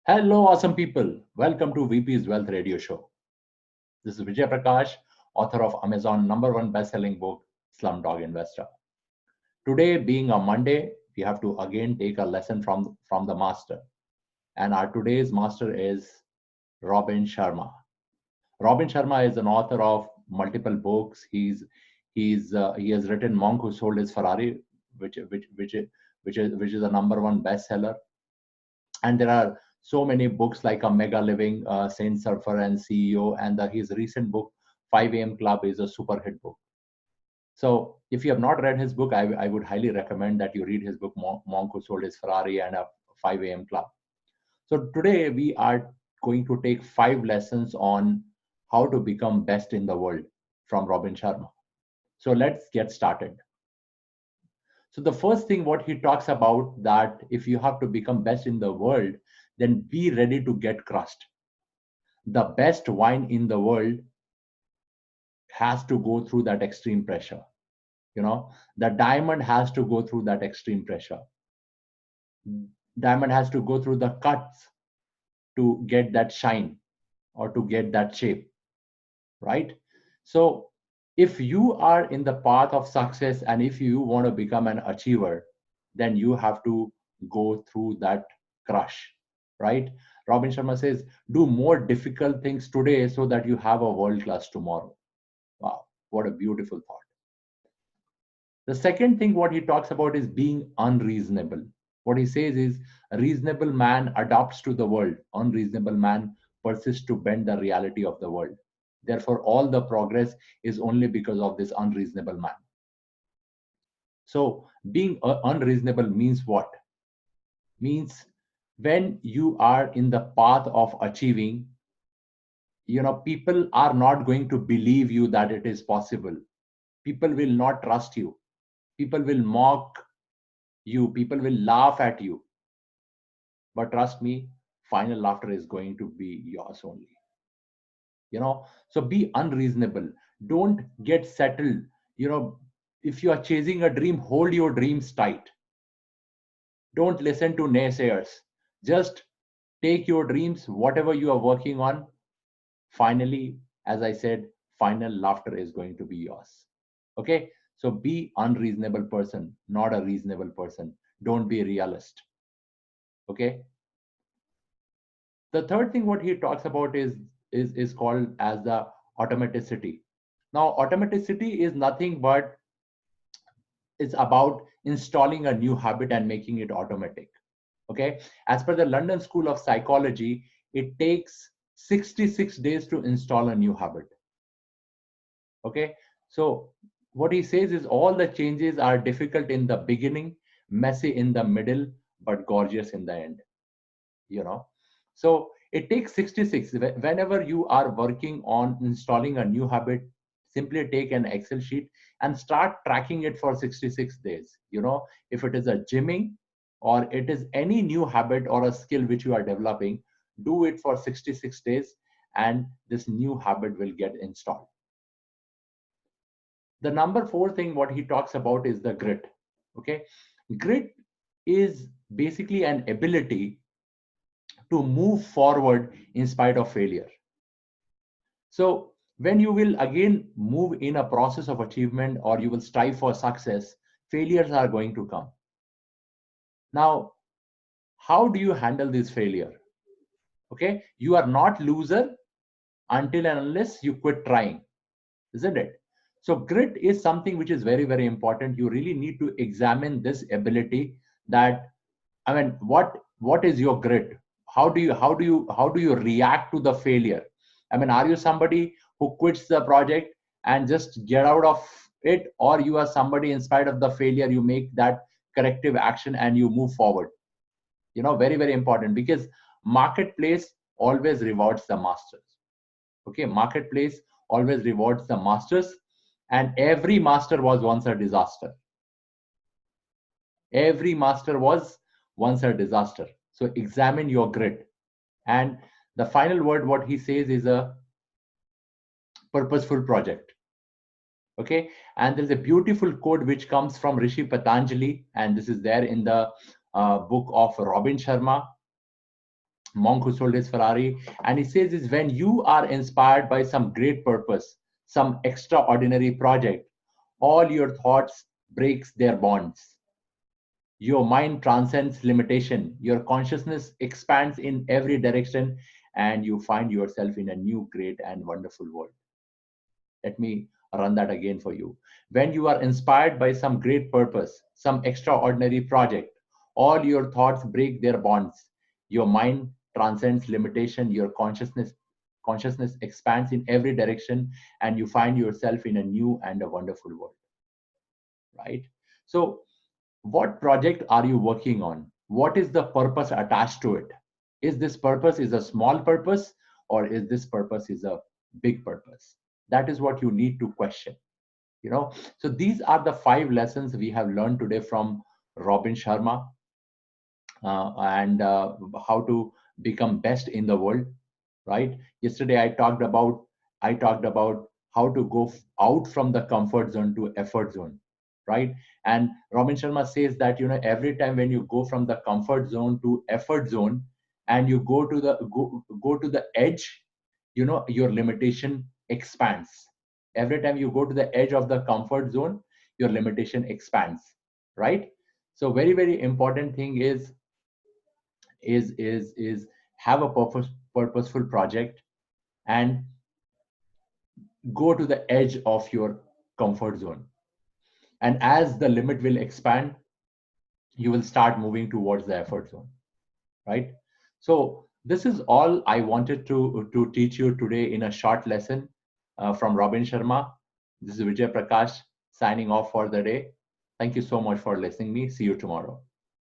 Hello, awesome people. Welcome to VP's Wealth Radio Show. This is Vijay Prakash, author of Amazon #1 best-selling book, Slumdog Investor. Today, being a Monday, we have to again take a lesson from the master. And our today's master is Robin Sharma. Robin Sharma is an author of multiple books. He has written Monk Who Sold His Ferrari, which is a #1 bestseller. And there are so many books like a Mega Living, Saint Surfer and CEO, and his recent book 5 a.m. Club is a super hit book. So if you have not read his book, I would highly recommend that you read his book Monk Who Sold His Ferrari and a 5 a.m. Club. So today we are going to take 5 lessons on how to become best in the world from Robin Sharma. So let's get started. So the first thing what he talks about, that if you have to become best in the world, then be ready to get crushed. The best wine in the world has to go through that extreme pressure. The diamond has to go through that extreme pressure. Diamond has to go through the cuts to get that shine or to get that shape, right? So if you are in the path of success and if you want to become an achiever, then you have to go through that crush, right? Robin Sharma says, do more difficult things today so that you have a world class tomorrow. Wow, what a beautiful thought. The second thing what he talks about is being unreasonable. What he says is, a reasonable man adapts to the world. Unreasonable man persists to bend the reality of the world. Therefore, all the progress is only because of this unreasonable man. So being unreasonable means what? Means when you are in the path of achieving, people are not going to believe you that it is possible. People will not trust you. People will mock you. People will laugh at you. But trust me, final laughter is going to be yours only. So be unreasonable. Don't get settled. If you are chasing a dream, hold your dreams tight. Don't listen to naysayers. Just take your dreams, whatever you are working on. Finally, as I said, final laughter is going to be yours. Okay, so be unreasonable person, not a reasonable person. Don't be a realist. Okay. The third thing what he talks about is called as the automaticity. Now, automaticity is nothing but it's about installing a new habit and making it automatic. Okay, as per the London School of Psychology, it takes 66 days to install a new habit. Okay, so what he says is all the changes are difficult in the beginning, messy in the middle, but gorgeous in the end. So it takes 66. Whenever you are working on installing a new habit, simply take an Excel sheet and start tracking it for 66 days. If it is a gymming or it is any new habit or a skill which you are developing, do it for 66 days and this new habit will get installed. The number 4 thing what he talks about is the grit. Okay, grit is basically an ability to move forward in spite of failure. So when you will again move in a process of achievement or you will strive for success, failures are going to come. Now, how do you handle this failure? Okay, you are not loser until and unless you quit trying, isn't it? So grit is something which is very, very important. You really need to examine this ability that, what is your grit? How do you react to the failure? Are you somebody who quits the project and just get out of it, or you are somebody in spite of the failure, you make that corrective action and you move forward? Very, very important, because marketplace always rewards the masters. Okay, marketplace always rewards the masters, and every master was once a disaster. Every master was once a disaster. So examine your grit. And the final word what he says is a purposeful project. Okay, and there's a beautiful quote which comes from Rishi Patanjali, and this is there in the book of Robin Sharma. monk who sold his Ferrari. And he says is when you are inspired by some great purpose, some extraordinary project, all your thoughts breaks their bonds. Your mind transcends limitation. Your consciousness expands in every direction, and you find yourself in a new, great, and wonderful world. Let me run that again for you. When you are inspired by some great purpose, some extraordinary project, all your thoughts break their bonds. Your mind transcends limitation. Your consciousness expands in every direction, and you find yourself in a new and a wonderful world. Right? So, what project are you working on? What is the purpose attached to it? Is this purpose is a small purpose, or is this purpose is a big purpose? That is what you need to question. So these are the 5 lessons we have learned today from Robin Sharma, and how to become best in the world. Right? Yesterday I talked about how to go out from the comfort zone to effort zone. Right? And Robin Sharma says that every time when you go from the comfort zone to effort zone, and you go to the edge, your limitation expands. Every time you go to the edge of the comfort zone, your limitation expands. Right? So very, very important thing is have a purposeful project, and go to the edge of your comfort zone. And as the limit will expand, you will start moving towards the effort zone. Right? So this is all I wanted to teach you today in a short lesson from Robin Sharma. This is Vijay Prakash signing off for the day. Thank you so much for listening me. See you tomorrow.